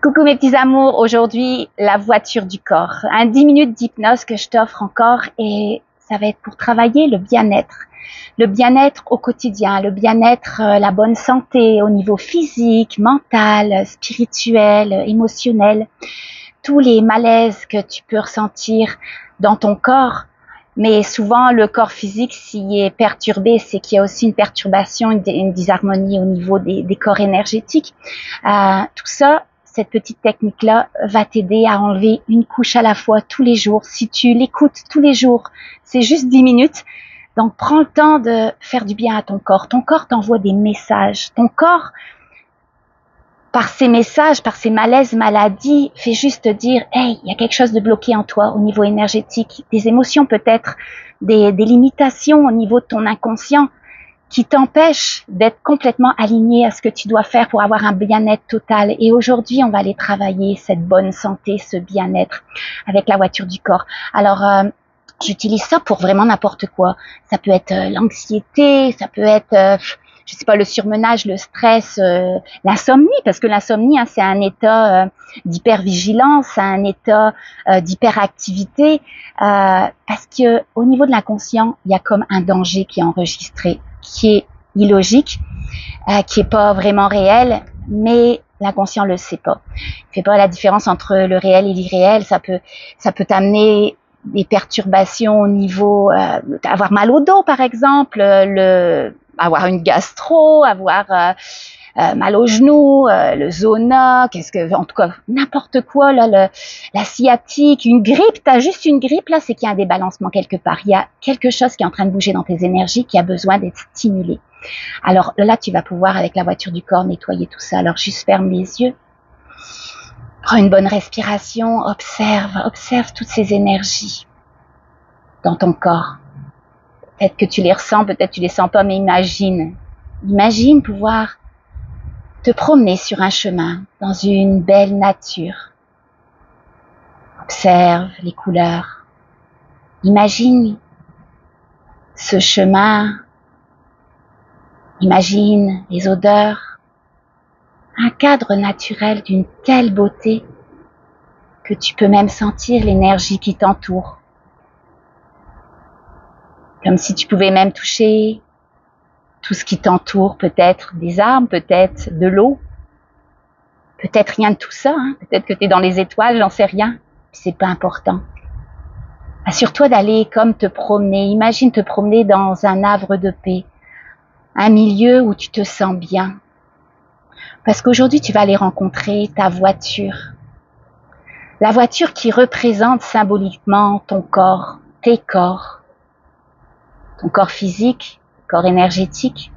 Coucou mes petits amours, aujourd'hui la voiture du corps. 10 minutes d'hypnose que je t'offre encore et ça va être pour travailler le bien-être. Le bien-être au quotidien, le bien-être, la bonne santé au niveau physique, mental, spirituel, émotionnel. Tous les malaises que tu peux ressentir dans ton corps. Mais souvent, le corps physique, s'il est perturbé, c'est qu'il y a aussi une perturbation, une disharmonie au niveau des corps énergétiques. Tout ça, cette petite technique-là va t'aider à enlever une couche à la fois tous les jours. Si tu l'écoutes tous les jours, c'est juste 10 minutes. Donc, prends le temps de faire du bien à ton corps. Ton corps t'envoie des messages. Ton corps, par ces messages, par ces malaises, maladies, fait juste dire « Hey, il y a quelque chose de bloqué en toi au niveau énergétique. » Des émotions peut-être, des limitations au niveau de ton inconscient qui t'empêchent d'être complètement aligné à ce que tu dois faire pour avoir un bien-être total. Et aujourd'hui, on va aller travailler cette bonne santé, ce bien-être avec la voiture du corps. Alors, j'utilise ça pour vraiment n'importe quoi. Ça peut être l'anxiété, ça peut être... je sais pas, le surmenage, le stress, l'insomnie, parce que l'insomnie, c'est un état d'hypervigilance, c'est un état d'hyperactivité, parce que au niveau de l'inconscient, il y a comme un danger qui est enregistré, qui est illogique, qui est pas vraiment réel, mais l'inconscient le sait pas. Il fait pas la différence entre le réel et l'irréel. Ça peut t'amener des perturbations au niveau, avoir mal au dos par exemple, avoir une gastro, avoir mal au genou, le zona, en tout cas n'importe quoi là, la sciatique, une grippe, t'as juste une grippe là, c'est qu'il y a un débalancement quelque part. Il y a quelque chose qui est en train de bouger dans tes énergies, qui a besoin d'être stimulé. Alors là, tu vas pouvoir avec la voiture du corps nettoyer tout ça. Alors juste ferme les yeux, prends une bonne respiration, observe toutes ces énergies dans ton corps. Peut-être que tu les ressens, peut-être que tu les sens pas, mais imagine pouvoir te promener sur un chemin dans une belle nature. Observe les couleurs. Imagine ce chemin. Imagine les odeurs. Un cadre naturel d'une telle beauté que tu peux même sentir l'énergie qui t'entoure. Comme si tu pouvais même toucher tout ce qui t'entoure, peut-être des arbres, peut-être de l'eau, peut-être rien de tout ça, peut-être que tu es dans les étoiles, j'en sais rien, c'est pas important. Assure-toi d'aller comme te promener, imagine te promener dans un havre de paix, un milieu où tu te sens bien. Parce qu'aujourd'hui, tu vas aller rencontrer ta voiture. La voiture qui représente symboliquement ton corps, tes corps, ton corps physique, corps énergétique.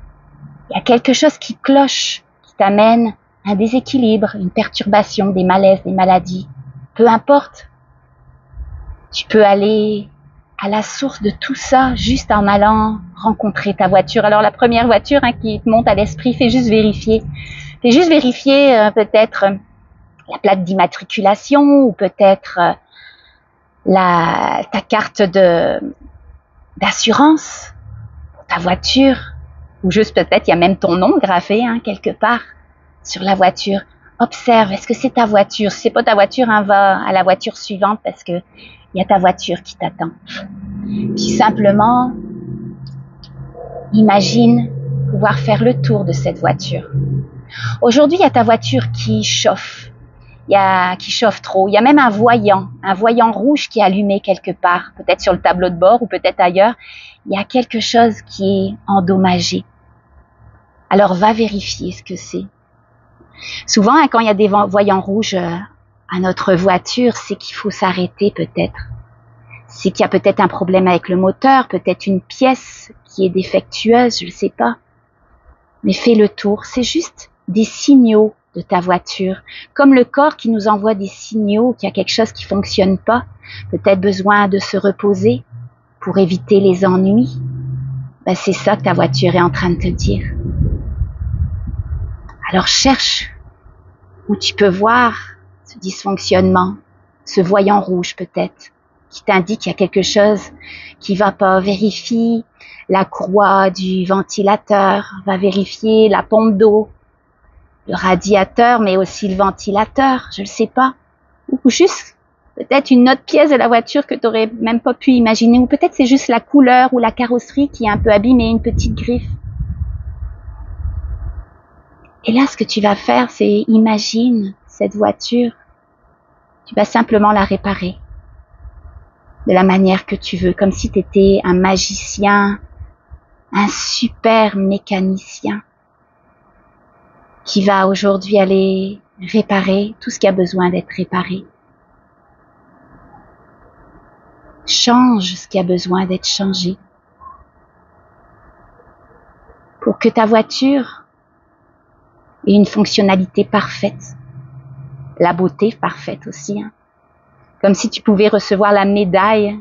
Il y a quelque chose qui cloche, qui t'amène un déséquilibre, une perturbation, des malaises, des maladies. Peu importe. Tu peux aller à la source de tout ça juste en allant rencontrer ta voiture. Alors la première voiture qui te monte à l'esprit, fais juste vérifier. Fais juste vérifier peut-être la plaque d'immatriculation ou peut-être ta carte d'assurance pour ta voiture. Ou juste peut-être il y a même ton nom gravé quelque part sur la voiture. Observe, est-ce que c'est ta voiture? Si c'est pas ta voiture, va à la voiture suivante parce que il y a ta voiture qui t'attend. Puis simplement, imagine pouvoir faire le tour de cette voiture. Aujourd'hui, il y a ta voiture qui chauffe, qui chauffe trop. Il y a même un voyant rouge qui est allumé quelque part, peut-être sur le tableau de bord ou peut-être ailleurs. Il y a quelque chose qui est endommagé. Alors, va vérifier ce que c'est. Souvent, quand il y a des voyants rouges à notre voiture, c'est qu'il faut s'arrêter peut-être. C'est qu'il y a peut-être un problème avec le moteur, peut-être une pièce qui est défectueuse, je ne sais pas. Mais fais le tour, c'est juste des signaux de ta voiture. Comme le corps qui nous envoie des signaux qu'il y a quelque chose qui ne fonctionne pas, peut-être besoin de se reposer pour éviter les ennuis. C'est ça que ta voiture est en train de te dire. Alors cherche où tu peux voir ce dysfonctionnement, ce voyant rouge peut-être, qui t'indique qu'il y a quelque chose qui va pas. Vérifie la courroie du ventilateur, va vérifier la pompe d'eau. le radiateur, mais aussi le ventilateur, je ne sais pas. Ou juste peut-être une autre pièce de la voiture que tu n'aurais même pas pu imaginer. Ou peut-être c'est juste la couleur ou la carrosserie qui est un peu abîmée, une petite griffe. Et là, ce que tu vas faire, c'est imagine cette voiture. Tu vas simplement la réparer de la manière que tu veux, comme si tu étais un magicien, un super mécanicien qui va aujourd'hui aller réparer tout ce qui a besoin d'être réparé. Change ce qui a besoin d'être changé pour que ta voiture ait une fonctionnalité parfaite, la beauté parfaite aussi, hein. Comme si tu pouvais recevoir la médaille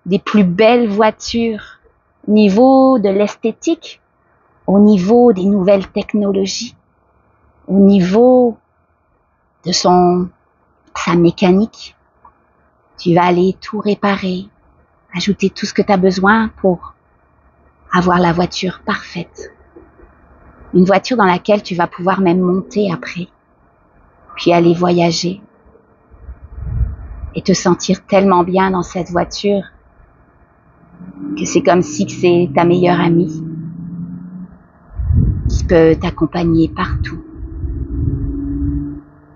des plus belles voitures au niveau de l'esthétique, au niveau des nouvelles technologies, au niveau de sa mécanique. Tu vas aller tout réparer, ajouter tout ce que tu as besoin pour avoir la voiture parfaite. Une voiture dans laquelle tu vas pouvoir même monter après, puis aller voyager et te sentir tellement bien dans cette voiture que c'est comme si c'est ta meilleure amie qui peut t'accompagner partout.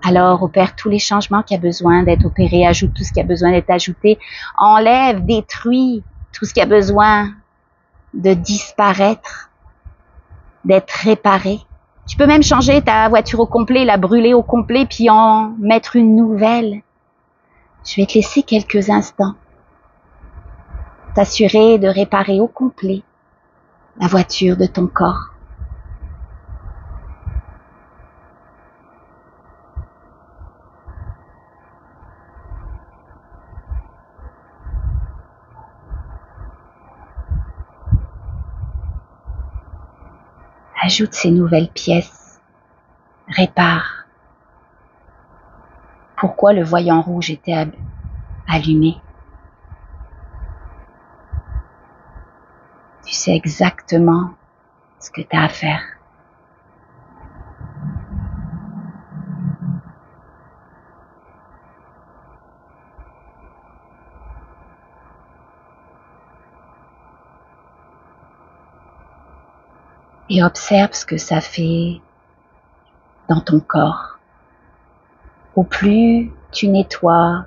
Alors, opère tous les changements qui a besoin d'être opérés, ajoute tout ce qui a besoin d'être ajouté, enlève, détruis tout ce qui a besoin de disparaître, d'être réparé. Tu peux même changer ta voiture au complet, la brûler au complet, puis en mettre une nouvelle. Je vais te laisser quelques instants, t'assurer de réparer au complet la voiture de ton corps. Ajoute ces nouvelles pièces, répare. Pourquoi le voyant rouge était allumé? Tu sais exactement ce que tu as à faire. Et observe ce que ça fait dans ton corps. Au plus tu nettoies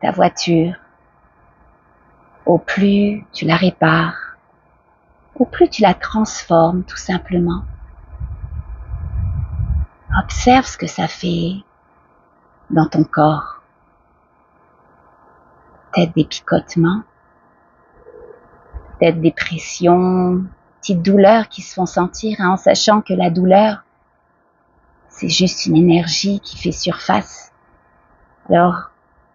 ta voiture, au plus tu la répares, au plus tu la transformes tout simplement. Observe ce que ça fait dans ton corps. Peut-être des picotements, peut-être des pressions, petites douleurs qui se font sentir, hein, en sachant que la douleur, c'est juste une énergie qui fait surface. Alors,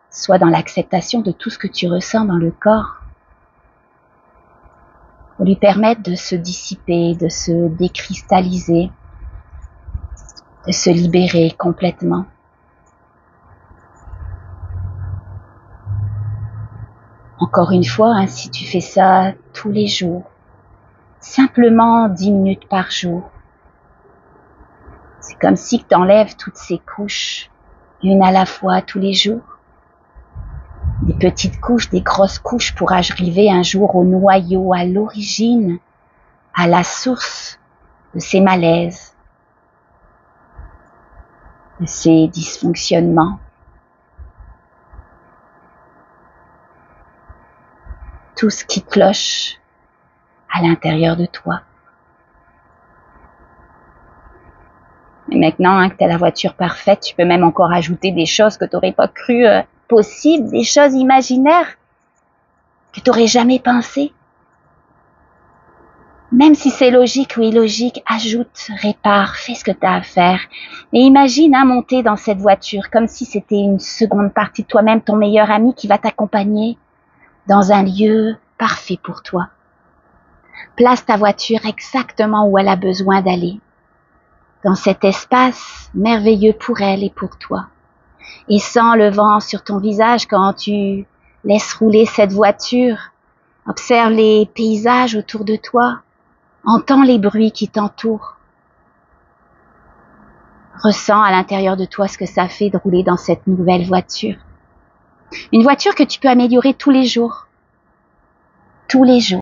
sois dans l'acceptation de tout ce que tu ressens dans le corps, pour lui permettre de se dissiper, de se décristalliser, de se libérer complètement. Encore une fois, hein, si tu fais ça tous les jours, simplement 10 minutes par jour, c'est comme si tu enlèves toutes ces couches, une à la fois tous les jours. Des petites couches, des grosses couches pour arriver un jour au noyau, à l'origine, à la source de ces malaises, de ces dysfonctionnements. Tout ce qui cloche à l'intérieur de toi. Et maintenant, hein, que tu as la voiture parfaite, tu peux même encore ajouter des choses que tu n'aurais pas cru possibles, des choses imaginaires que tu n'aurais jamais pensé. Même si c'est logique ou illogique, ajoute, répare, fais ce que tu as à faire. Et imagine monter dans cette voiture comme si c'était une seconde partie de toi-même, ton meilleur ami qui va t'accompagner dans un lieu parfait pour toi. Place ta voiture exactement où elle a besoin d'aller, dans cet espace merveilleux pour elle et pour toi. Et sens le vent sur ton visage quand tu laisses rouler cette voiture. Observe les paysages autour de toi. Entends les bruits qui t'entourent. Ressens à l'intérieur de toi ce que ça fait de rouler dans cette nouvelle voiture. Une voiture que tu peux améliorer tous les jours. Tous les jours.